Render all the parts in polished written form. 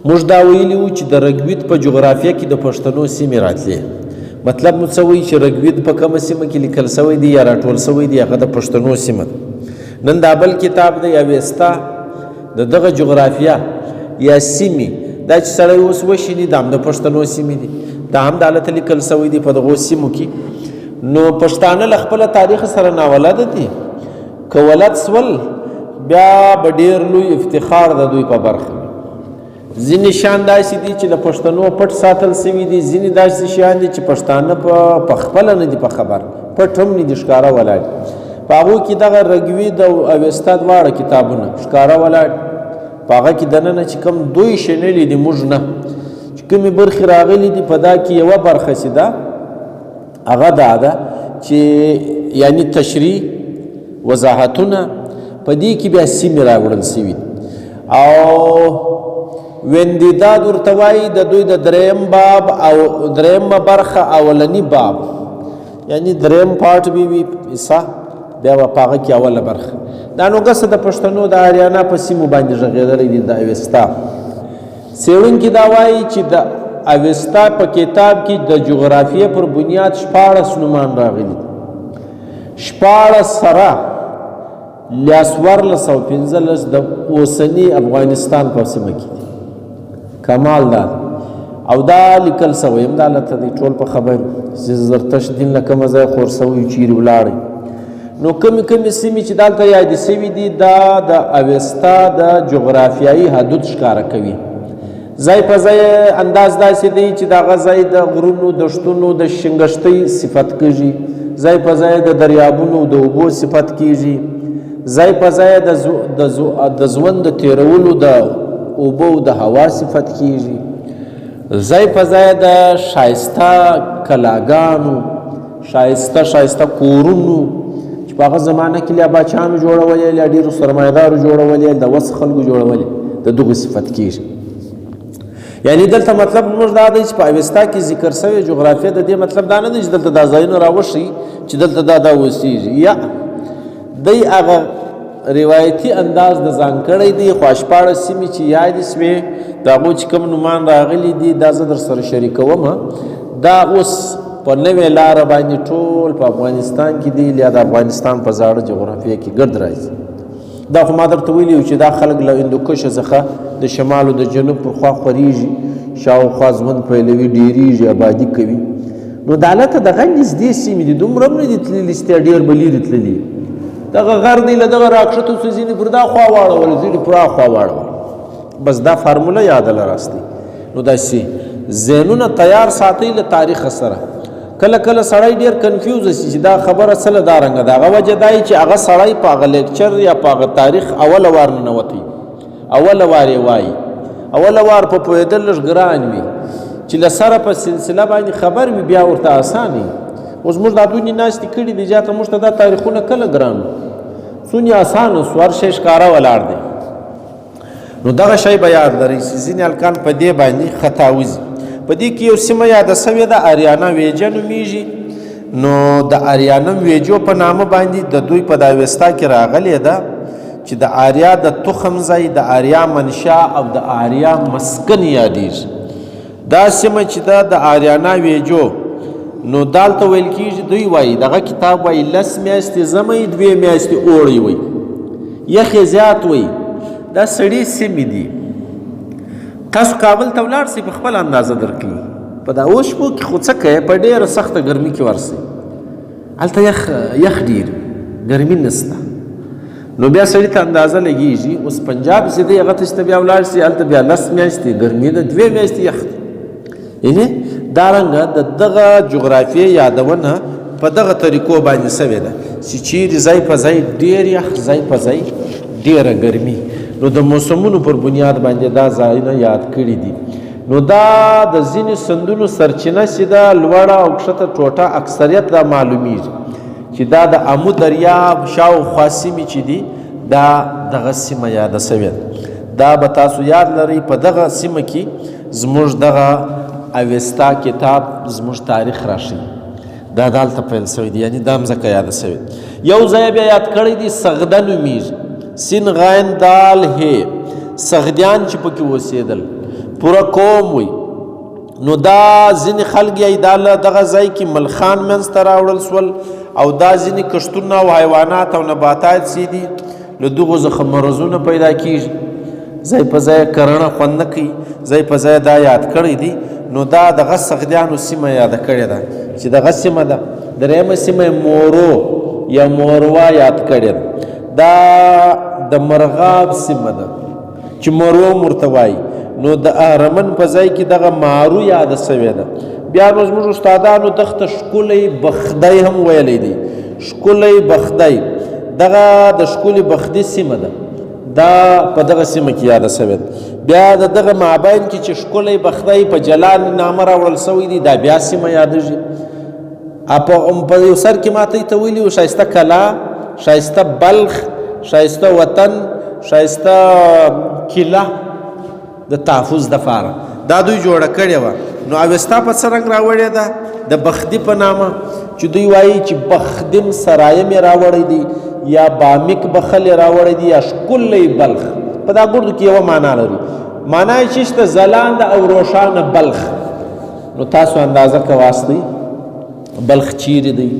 موږ دا ویلي وو چې د رګوید په جغرافیه کې د پښتنو سیمې راتلې. مطلب مو څه وایي چې رګوید په کومه سیمه کې لیکل سوی دی یا راټول سوی دی، هغه د پښتنو سیمه ده. نن دا بل کتاب دی اویستا د دغه جغرافیه یا سیمې، دا چې سړی اوس وشیني دا هم د پښتنو سیمې دي، دا هم د هلته لیکل سوی دی په دغو سیمو کې. نو پښتانه له خپله تاریخ سره ناولده دي، که ولد سول بیا به ډېر لوی افتخار د دوی په برخه. ځینې شیان داسې دي چې له پښتنو پټ ساتل سوي دي، ځینې داسې شیان دي چې پښتانه په خپله نه دي په خبر، پټ هم نه دي ښکاره ولاړ. په هغو کې دغه رګوید او اویستا دواړه کتابونه ښکاره ولاړ. په هغه کې دننه چې کوم دوی شنلي دي موږ نه، چې کومې برخې راغلي دي په دا کې یوه برخه چې ده هغه دا ده چې یعنی تشریح وضاحتونه په دې کې بیا سیمې راوړل سوي دي. او ویندیداد ورته وایي د دوی د دریم باب او دریمه برخه اولنی باب، یعنی دریم پارټ به وي حصه، بیا به په هغه کې اوله برخه. دا نو ګسه د پښتنو د اریانا په سیمو باندې غږېدلی دي د اویستا. څېړونکي دا وایي چې د اویستا په کتاب کې د جغرافیې پر بنیاد 14 نومان راغلي دي. 14 سره 1415 د اوسني افغانستان په سیمه کې دي. کمال دا او دا لیکل سوی هم دا هلته دی ټول په خبر چې زرتش دین له کومه ځای خور سوی چیرې ولاړی. نو کومې سیمې چې دلته یادې سوي دي دا د اویستا د جغرافیایي حدود ښکاره کوي. ځای په ځای انداز داسې دی چې د هغه ځای د غرونو دشتونو د شنګشتۍ صفت کېږي، ځای په ځای د دریابونو د اوبو صفت کېږي، ځای په ځای د ژوند د تېرولو د اوبو د هوا صفت کېږي، ځای په ځای د ښایسته کلاګانو، ښایسته کورونو چې په هغه زمانه کې لیا باچیانو جوړولې، لیا ډېرو سرمایهدارو جوړولې، د وس خلکو جوړولې، د دغو صفت کېږي. یعنی دلته مطلب موږ دا دی چې په اویستا کې ذکر سوی جغرافیه د دې مطلب دا نه دی چې دلته دا ځایونه راوښي چې دلته دا اوسېږي، یا دی هغه روایتي انداز د ځان کړی دی. خو 14 سیمې چې یادې سوې د هغو چې کوم نومان راغلي دي دا زه در سره شریکوم. دا اوس په نوې لاره باندې ټول په افغانستان کې دی، یا د افغانستان په زاړه جغرافیه کې ګرد راځي. دا خو ما درته ویلي وو چې دا خلک له هندوکشه څخه د شمال او د جنوب پر خوا خورېږي، شاوخوا ژوند پیلوي، ډېرېږي، آبادي کوي. نو د هلته دغه نږدې سیمې دي، دومره هم نه دي تللي چې ډېر به لرې تللي. دغه غر دی له دغه راکښتو څه ځینې پر دا خوا واړول، ځینې پر هغه خوا واړول. بس دا فارموله یاده له راستئ. نو داسې ذهنونه تیار ساتئ له تاریخ سره. کله کله سړی ډېر کنفیوز شي چې دا خبره څه له دا رنګه ده. هغه وجه دا چې هغه سړی په هغه لیکچر یا په هغه تاریخ اوله وار ننوتی، اوله وار یې وایي، اوله وار په پوهېدل لږ ګران وي، چې له سره په سلسله باندې خبر وي بیا ورته اسان وي. اوس موږ دا دونې ناستې کړي دي زیاته موږ ته دا تاریخونه کله ګران څونه اسانه سو، هر شی ښکاره ولاړ دی. نو دغه شی به یاد لرئ چې ځینې هلکان په دې باندې خطا وځي. په دې کې یو سیمه یاده سوې ده اریانا ویجه نومیږي. نو د اریانا ویجو په نامه باندې د دوی په دا اویستا کې راغلې ده چې د آریا د تخم ځای، د آریا منشا او د آریا مسکن یادېږي. دا سیمه چې ده د اریانا ویجو، نو دالته ویل کېږي دوی وایي دغه کتاب وایي 10 میاشتې ژمی 2 میاشتې اوړی وایي، یخې زیات وایي. دا سړې سیمې دي. تاسو کابل ته ولاړ سئ په خپل اندازه درکوي. په دا اوس شپو کې خو څه کوئ، په ډېره سخته ګرمي کې ورسئ، هلته یخ ډېر، ګرمي نسته. نو بیا سړي ته اندازه لګېږي. اوس پنجاب چې دی هغه ته چې ته بیا ولاړ سئ هلته بیا 10 میاشتې ګرمي ده، 2 میاشتې یخ دی. یعنې دارنګه د دغه جغرافیې یادونه په دغه طریقو باندې سوې ده چې چیرې ځای په ځای ډېر یخ، ځای په ځای ډېره ګرمي. نو د موسمونو پر بنیاد باندې دا ځایونه یاد کړي دي. نو دا د ځینې سندونو سرچینه چې ده لوړه او کښته ټوټه اکثریت دا معلومیږي چې دا د امو دریاب شاوخوا سیمې چې دي دا دغه سیمه یاده سوې ده. دا به تاسو یاد لرئ په دغه سیمه کې زموږ دغه اویستا کتاب زموږ تاریخ راشي. دا دلته پیل سوی دی، یعنی دا هم ځکه یاده سوې. یو ځای بیا یاد کړی دی سغده نومیږي، سین غین دال هې، سغدیان چې پکې اوسېدل پوره کوم وي. نو دا ځینې خلک یې دا له دغه ځای کې ملخان منځته راوړل سول او دا ځینې کښتونه او حیوانات او نباتات چې دي له دغو څخه مرضونه پیدا کیږي. ځای په ځای کرنه خوند نه کوي، ځای په ځای دا یاد کړی دي. نو دا دغه سغدیانو سیمه یاده کړې ده چې دغه سیمه ده. درېیمه سیمه مورو یا موروا یاد کړې ده. دا د مرغاب سیمه ده چې مرو ورته وایي. نو د اهرمن په ځای کې دغه مارو یاده سوې ده. بیا نو زموږ استادانو دغته ښکلی بخدی هم ویلی دی. ښکلی بخدی دغه د ښکلي بخدي سیمه ده، دا په دغه سیمه کې یاده سوې ده. بیا د دغه مابین کې چې ښکلی بخدی په جلال نامه راوړل سوی دی، دا بیا سیمه یادېږي. په یو سر کې ماته ته ویلي و ښایسته کلا، ښایسته بلخ، ښایسته وطن، ښایسته کیله د تحفظ دپاره دا دوی جوړه کړې وه. نو اوستا په څه رنګ راوړې ده؟ د بخدي په نامه چې دوی وایي چې بخدم سرایم یې راوړی دی یا بامیک بخل یې راوړی دی یا ښکلی بلخ. په دا ګردو کې یوه معنا لري. معنا یې چې شته ځلانده او روښانه بلخ. نو تاسو اندازه کواستی بلخ چیرې دی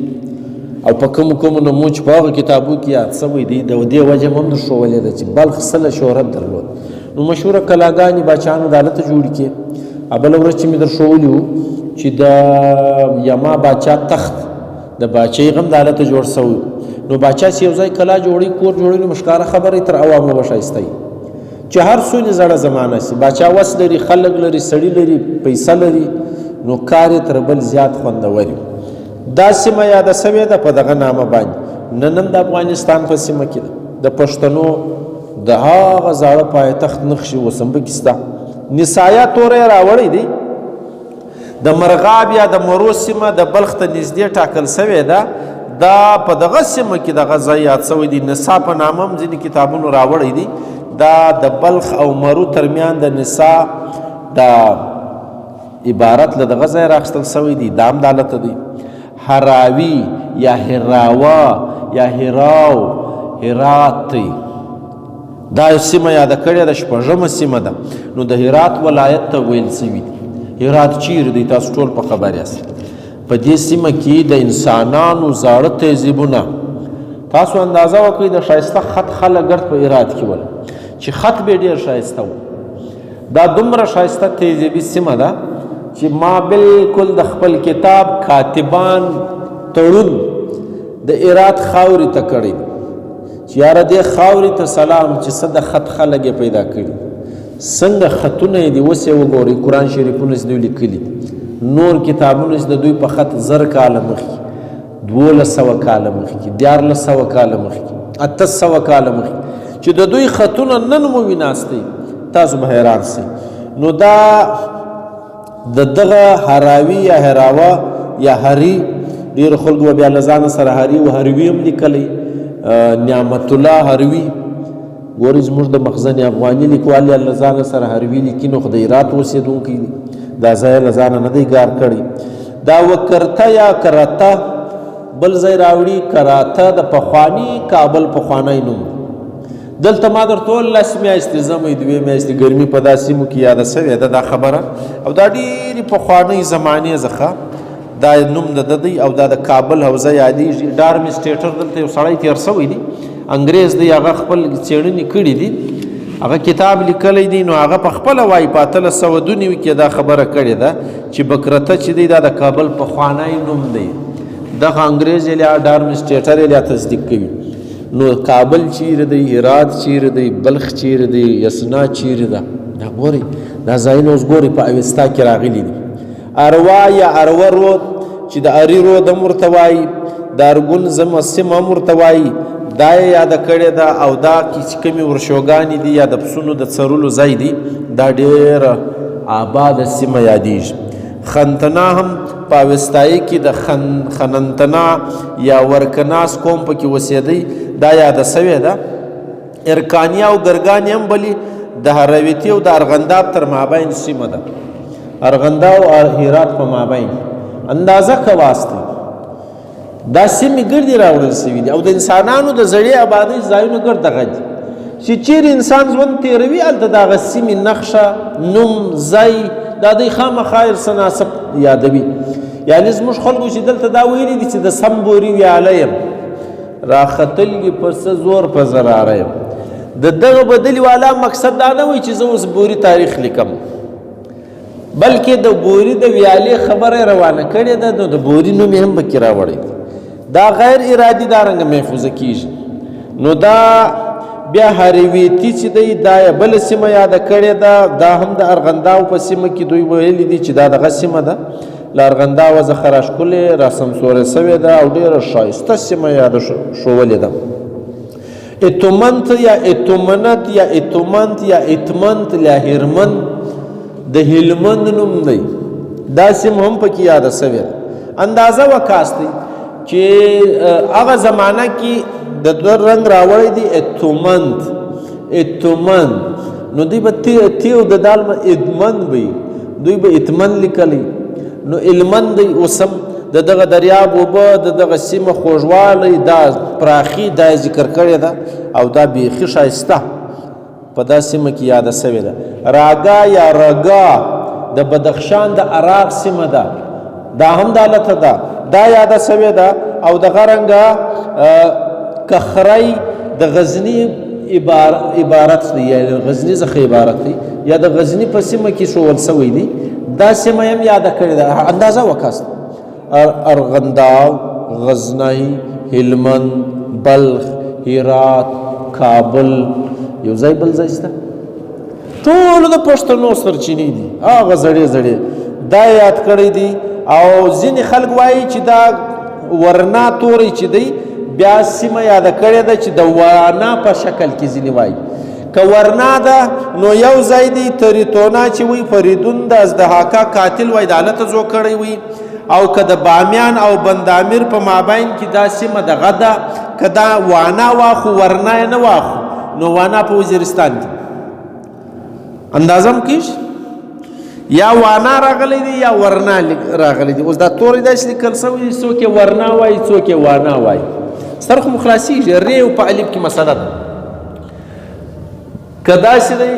او په کومو نومو چې په هغه کتابو کې یاد سوی دی. د دې وجه هم در ښوولې ده چې بلخ څه شهرت درلود. نو مشهوره کلاګانې باچانو د هلته جوړې کړې. بله ورځ چې مې در ښوولي وو چې د یما باچا تخت د باچۍ غم د هلته جوړ سوی. نو باچا چې یو ځای کلا جوړوي، کور جوړوي، نو ښکاره خبره تر عوامو به ښایسته وي چې هر څو یې زړه زمانه سي. باچا وس لري، خلک لري، سړي لري، پیسه لري، نو کار یې تر بل زیات خوندور وي. دا سیمه یاده سوې ده په دغه نامه باندې. نن هم د افغانستان په سیمه کې ده د پښتنو د هغه زاړه پایتخت نقشې اوس هم پکې شته. نسایا توری راوړی دی. د مرغاب یا د مرو سیمه د بلخ ته نږدې ټاکل سوې ده. دا په دغه سیمه کې دغه ځای یاد سوی دی. نسا په نامه هم ځینې کتابونو راوړی دی. دا د بلخ او مرو ترمیان د نسا د عبارت له دغه ځای راخیستل سوی دی. دا هم د هلته دی. هراوي یا هراوا یا هراو هرات دا سیمه یاده کړې ده. شپږمه سیمه ده. نو د هرات ولایت ته ویل سوي دي. هرات چیرې دی؟ تاسو ټول په خبر یاست. په دې سیمه کې د انسانانو زاړه تهذیبونه، تاسو اندازه وکړئ د ښایسته خط خلک ګرد په هرات کې ول چې خط به ډېر ښایسته و. دا دومره ښایسته تهذیبي سیمه ده چې ما بالکل د خپل کتاب کاتبان تړون د هرات خاورې ته کړی چې یاره دې خاورې ته سلام چې څه د خط خلک یې پیدا کړي، څنګه خطونه یې دي اوس یې وګورئ. قرآن شریفونه چې دوی لیکلي، نور کتابونه چې د دوی په خط 1000 کاله مخکې، 1200 کاله مخکې، 1400 کاله مخکې، 800 کاله مخکې چې د دوی خطونه نن مو ویناستئ، تاسو به حیران سئ. نو دا د دغه هراوي یا هراوا یا هری، ډېرو خلکو به بیا له ځانه سره هري و هروي هم لیکلی. نعمت الله هروي ګورئ زموږ د مخزن افغاني لیکوال یې له ځانه سره هروي لیکي. نو خو د هرات اوسېدونکی دی، دا ځای له ځانه نه دی ګار کړی. دا وکرته یا کرته بل ځای راوړي. کراته د پخواني کابل پخوانی نوم. دلته ما درته وویل 10 میاشتې زمی 2 میاشتې ګرمي په دا سیمو کې یاده سوې ده دا خبره. او دا ډېرې پخوانۍ زمانې څخه دا نوم د ده دی. او دا د کابل حوزه یادېږي. ډارمسټیټر دلته یو سړی تېر سوی دی، انګریز دی، هغه خپل څېړنې کړي دي، هغه کتاب لیکلی دی. نو هغه په خپله وایي په 1892 کې دا خبره کړې ده چې بکرته چې دی دا د کابل پخوانی نوم دی. دغه انګریز یې لیا ډارمسټیټر یې لیا تصدیق کوي. نو کابل چیرې دی، هرات چیرې دی، بلخ چیرې دی، یسنا چیرې ده؟ دا ګورئ دا ځایونه اوس ګورئ په اوستا کې راغلي دي. اروا یا اروا رود چې د اري رود هم ورته وایي، د ارګون سیمه هم ورته وایي. دا یې یاده کړې ده. او دا چې کومې ورشوګانې دي یا د پسونو د څرلو ځای دی، دا ډېره آباده سیمه یادېږي. خنتنا هم په اوستایي کې د خننتنا یا ورکناس قوم پکې اوسېدی، دا یاده سوې ده. ارکانیا او ګرګانې هم بلې د هرویتي او د ارغنداب تر مابین سیمه ده. ارغنداب او هرات په مابین اندازه کواسته دا سیمې ګردې راوړل سوي دي. او د انسانانو د زړې آبادۍ ځایونه ګرد دغه دي چې چیرې انسان ژوند تېروي هلته د هغه سیمې نقشه نوم ځای دا دوی خامخا ورسه ناسب یادوي. یعنې زموږ خلکو چې دلته دا ویلي دي چې د سم بوري ویاله یم راختلګي په څه زور په زراره یم. د دغه بدلي والا مقصد دا نه وي چې زه اوس بوري تاریخ لیکم، بلکې د بوري د ویالې خبره روانه کړې ده، نو د بوري نوم یې هم پکې راوړی دا غیر ارادي دا رنګه محفوظه کیږي. نو دا بیا هریویتی چې دی دا یې بله سیمه یاده کړې ده، دا هم د ارغنداو په سیمه کې دوی ویلي دي چې دا دغه سیمه ده، له ارغنداوه څخه راښکلې راسمسورې سوې ده او ډېره ښایسته سیمه یاده ښولې ده. اتومنت یا اتومنت یا اتومنت یا اتمنت یا هرمن د هلمند نوم دی، دا سیمه هم پکې یاده سوې ده. اندازه وکاست دی چې هغه زمانه کې د دوه رنګ راوړی دی اتومن، نو دوی به تیو د دال ادمن وي، دوی به اتمن لیکلی. نو علمن دی اوسم د دغه دریاب اوبه د دغه سیمه خوږوالی دا پراخي دا ذکر کړې ده او دا بیخي ښایسته په دا سیمه کې یاده سوې ده. راګا یا رګا د بدخشان د عراق سیمه ده، دا هم دالته ده، دا یاده سوې ده. او دغه رنګه کخری د غزني عبارت دی، یا غزني څخه عبارت دی، یا د غزني په سیمه کې ښوول سوی دی، دا سیمه هم یاده کړې ده. اندازه وکاست ارغنداو، غزنی، هلمند، بلخ، هرات، کابل، یو ځای بل ځای شته، ټولو د پښتنو سرچینې دي، هغه زړې زړې دا یاد کړی دي. او ځینې خلک وایي چې دا ورنا توری چې دی بیا سیمه یاده کړې ده چې د وانا په شکل کې ځینې وایي. که ورنا ده نو یو ځای دی تریتونا چې وي فریدون د ازدحاکا قاتل وایي د هلته زو کړی وي. او که د بامیان او بندامیر په مابین کې دا سیمه دغه ده، که دا وانا واخو ورنا یې نه واخو نو وانا په وزیرستان کې اندازه هم کېږي، یا وانا راغلی دی یا ورنا راغلی دی. اوس دا تورې داسې لیکل سوی دي، څوک یې ورنا وایي څوک یې وانا وایي، سر خو مو خلاصېږي. ریو په الف کې مسله ده، که داسې دی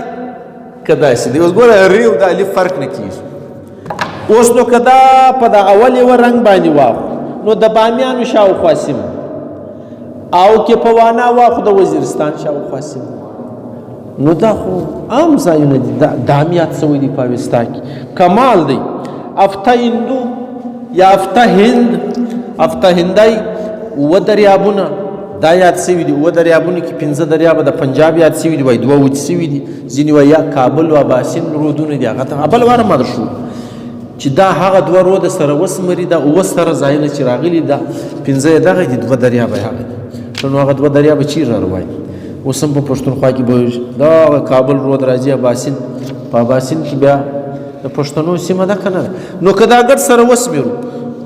که داسې دی. اوس ګوره ریو د الف فرق نه کېږي. اوس نو که دا په د اول یوه رنګ باندې واخو نو د بامیانو شاوخوا سیمه، او که په وانا واخو د وزیرستان شاوخوا سیمه، نو دا خو عام ځایونه دي. دا هم یاد سوی دي په اوستا کې. کمال دی افته هندو یا افته هند، افته هندی اووه دریابونه دا یاد سوي دي. اووه دریابونه کې پنځه دریابه د پنجاب یاد سوي دي، وایي دوه وچ سوي دي، ځینې وایي یا کابل و اباسین رودونه دي. هغه ته بل واره مدر شو چې دا هغه دوه روده سره وسمري، دا اووه سره ځایونه چې راغلي دا پنځه یې دغه دي، دوه دریابه هغه دي. نو هغه دوه دریابه چیرې را روایي. اوس هم په پښتونخوا کې به دا کابل رود راځي، اباسین، په اباسین کې بیا د پښتنو سیمه ده که نه ده. نو که دا ګډ سره وسمېرو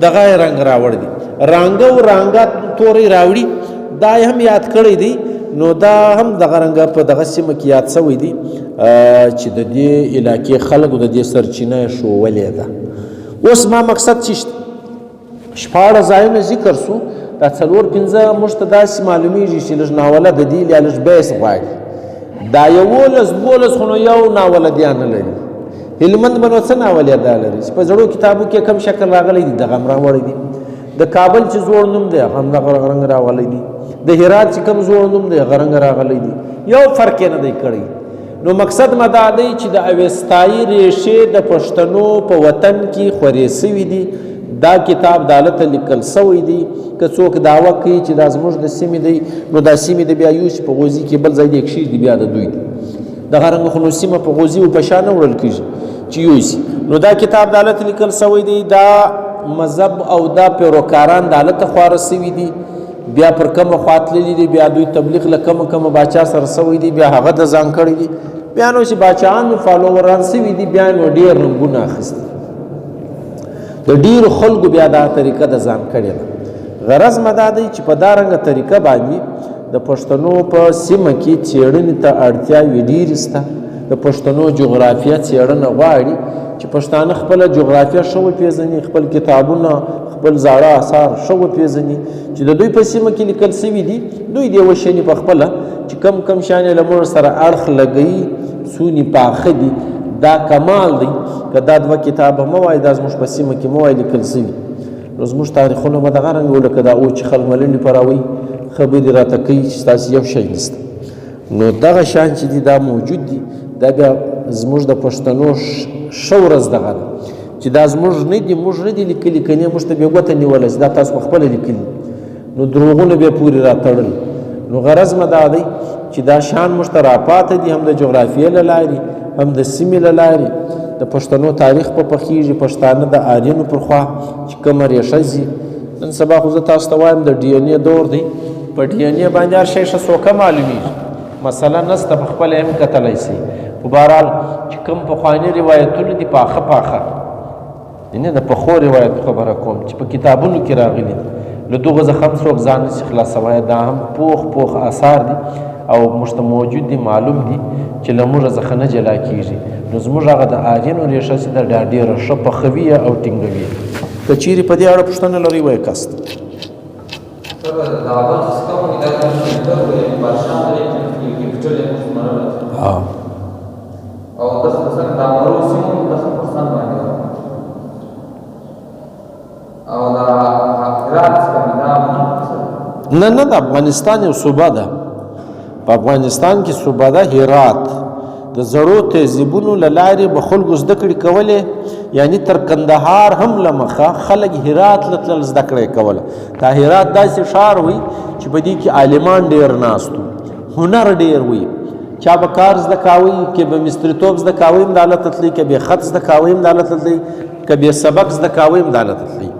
دغه یې رنګ راوړ دي، رانګه او رانګه تورې راوړي، دا یې هم یاد کړی دی. نو دا هم دغه رنګه په دغه سیمه کې یاد سوی دی چې د دې علاقې خلکو د دې سرچینه یې ښوولې ده. اوس ما مقصد چې شپاړه ځایونه ذکر سو، دا څلور پنځه موږ ته داسې معلومیږي چې لږ ناوله د دې یا لږ بیس غواړي. دا یولس بولس خو نو یو ناولدیان نه لري. هلمند به نو څه ناولدیا لري چې په زړو کتابو کې کم شکل راغلی دي دغه هم راوړی دي. د کابل چې زوړ نوم دی هغه هم دغه رنګ راغلی دي. د هرات چې کم زوړ نوم دی هغه رنګ راغلی دي. یو فرق یې نه دی کړی. نو مقصد ما دا دی چې د اوستایي ریښې د پښتنو په وطن کې خورې سوي دي. دا کتاب د هلته لیکل سوی دی. که څوک دعوه کوي چې دا زموږ د سیمې دی، نو دا سیمې د بیا یوسي په غوزي کې بل ځای دی کښېږدي دی بیا د دوی دی. دغه رنګه خو نو سیمه په غوزي و په شا نه وړل کېږي چې یوسي. نو دا کتاب د هلته لیکل سوی دی. دا مذهب او دا پیروکاران د هلته خواره سوي دي، بیا پر کومه خوا تللي دي، بیا دوی تبلیغ له کومه باچا سره سوی دي، بیا هغه د ځان کړی دي. بیا نو چې باچاان فالووران سوي دي، بیا نو ډېر رنګونه اخیستي د ډېرو خلکو بیا دا طریقه د ځان کړې ده. غرض مې دا دی چې په دا رنګه طریقه باندې د پښتنو په سیمه کې څېړنې ته اړتیاوې ډېرې شته. د پښتنو جغرافیه څېړنه غواړي چې پښتانه خپله جغرافیه ښه وپېژني، خپل کتابونه، خپل زاړه اثار ښه وپېژني چې د دوی په سیمه کې لیکل سوي دي، دوی دې وشني په خپله چې کم کم شیان یې له موږ سره اړخ لګوي، څونې پاخه دي، دا کمال دی. که دا دوه کتابه مه وایي، دا زموږ په سیمه کې مه وایي لیکل سوي، نو زموږ تاریخونه به دغه رنګ لکه دا او چې خلک ملنډې پراوي، خبرې راته کوي چې ستاسې یو شی نشته. نو دغه شیان چې دي دا موجود دي، دا بیا زموږ د پښتنو ښه ورځ دغه ده چې دا زموږ نه دي، موږ نه دي لیکلي، کنې موږ ته بې ګوته نیولی چې دا تاسو په خپله لیکلي، نو دروغونه بیا پورې راتړل. نو غرض مې دا دی چې دا شیان موږ ته راپاته دي، هم د جغرافیې له لارې، هم د سیمې له لارې. د پښتنو تاریخ په پخېږي، پښتانه د آرینو پر خوا چې کومه ریښه ځي. نن سبا خو زه تاسو ته وایم د ډي ان اې دور دی، په ډي ان اې باندې هر شی ښه څوکه معلومیږي، مسله نسته، په خپله یې هم کتلی شي. په بهرحال چې کوم پخواني روایتونه دي پاخه پاخه، یعنې د پخو روایتو خبره کوم چې په کتابونو کې راغلي دي، له دغو څخه هم څوک ځان نشي خلاصولی، دا هم پوخ پوخ آثار دي او موږ ته موجود دي، معلوم دي چې له موږ څخه نه جلا کېږي. نو زموږ هغه د آرینو ریښه چې ده دا ډېره ښه پخوي او ټینګوي. که چیرې په دې اړه پوښتنه لرئ وایه کس ته. نه نه، د افغانستان یو صوبه ده، په افغانستان کې صوبه ده هرات. د زړو تهذیبونو له لارې به خلکو زده کړې کولې، یعنی تر کندهار هم له مخه خلک هرات له تلل زده کړې کوله. دا هرات داسې ښار وي چې په دې کې عالمان ډېر ناست وو، هنر ډېر وي، چا به کار زده کاوی، که به مستریتوب زده کاوی هم د هلته تللی، که به خط زده کاوی هم د هلته تللی، که به سبق زده کاوی هم د هلته تللی.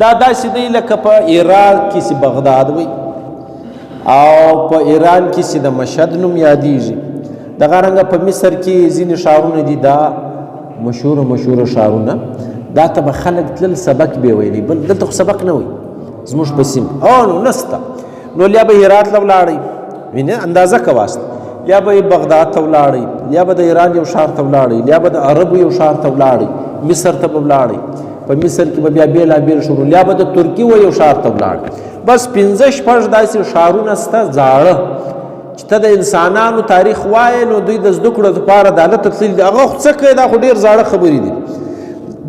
دا داسې دی لکه په ایران کې چې بغداد وي او په ایران کې چې د مشهد نوم یادیږي. دغه رنګه په مصر کې ځینې ښارونه دي، دا مشهوره ښارونه، دا ته به خلک تلل سبق به ویلی، بل دلته خو سبق نه وي زموږ په سیمه. نو نسته، نو یا به هرات له ولاړئ، وینې اندازه کواست، یا به بغداد ته ولاړئ، یا به د ایران یو ښار ته ولاړئ، یا به د عربو یو ښار ته ولاړئ، مصر ته به ولاړئ، په مصر کې به بیا بېلابېل شروع، یا به د ترکي و یو ښار ته ولاړئ. بس 5-6 داسې ښارونه شته زاړه چې ته د انسانانو تاریخ وایې، نو دوی د زده کړو دپاره د هلته تللي دي. هغه خو څه کوي، دا خو ډېر زاړه خبرې دي.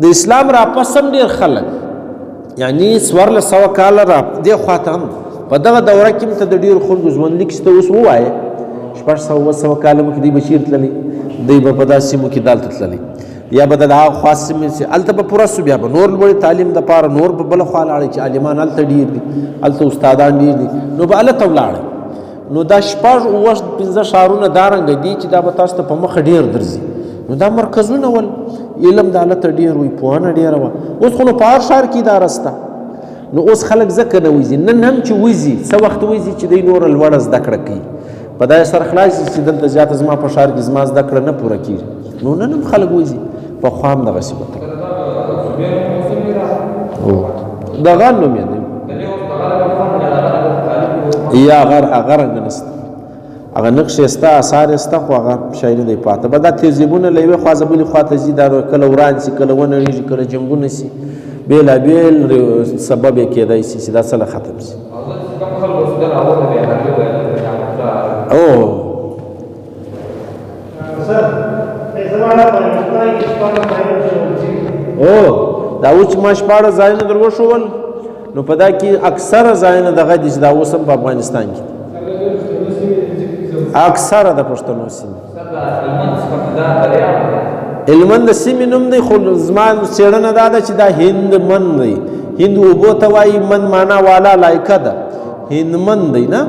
د اسلام راپس هم ډېر خلک، یعنی 1400 کاله را دې خوا ته هم په دغه دوره کې هم ته د ډېرو خلکو ژوندلیک چې ته اوس ووایې 600-700 کاله مخکې دوی به چېرې تللي، دوی به په داسې سیمو کې دلته تللي، یا به د هغه خاص سیمې چې هلته به پوره سو، بیا به نور لوړ تعلیم دپاره نور به بله خوا لاړئ چې عالمان هلته ډېر دي، هلته استادان ډېر دي، نو به هلته ولاړئ. نو دا 6-7-15 ښارونه دا رنګه دي چې دا به تاسو ته په مخه ډېر درځي. نو دا مرکزونه ول، علم د هلته ډېر وي، پوهنه ډېره وه. اوس خو نو په هر ښار کې اداره شته، نو اوس خلک ځکه نه وځي. نن هم چې وځي څه وخت وځي چې دوی نوره لوړه زده کړه کوي، په داسې سر خلاص چې دلته زیاته زما په ښار کې زما زده کړه نه پوره کېږي. نو نن هم خلک وځي، پخوا هم دغسې به دغه نوم یې دی یا هغه رنګه نسته، هغه نقش یې شته، اثار یې شته، خو هغه شی نه دی پاته. به دا تهذیبونه له یوې خوا بلې خوا ته ځي، دا کله وران شي، کله ونړېږي، کله جنګونه شي، بېلابېل سبب یې کېدی شي چې دا څله ختم شي. دا اوس چې ما 14 ځایونه در وښول، نو په دا کې اکثره ځایونه دغه دي چې دا اوس هم په افغانستان کې اکثره د پښتنو سیمې. هلمند د سیمې نوم دی، خو زما څېړنه دا ده چې دا هندمن دی. هند اوبو ته وایي، من معنا والا لایکه ده، هندمن دی نه.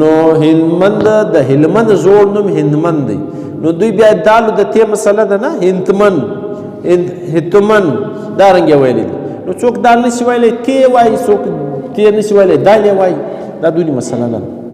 نو هلمند د هلمند زوړ نوم هندمن دی. نو دوی بیا دالو د تی مسله ده نه، هتمن دا رنګ یې ویلی دي. نو څوک دال نشي ویلی، تی وایي، څوک تی نشي ویلی، دال یې وایي. دا دوی مسله نه ده.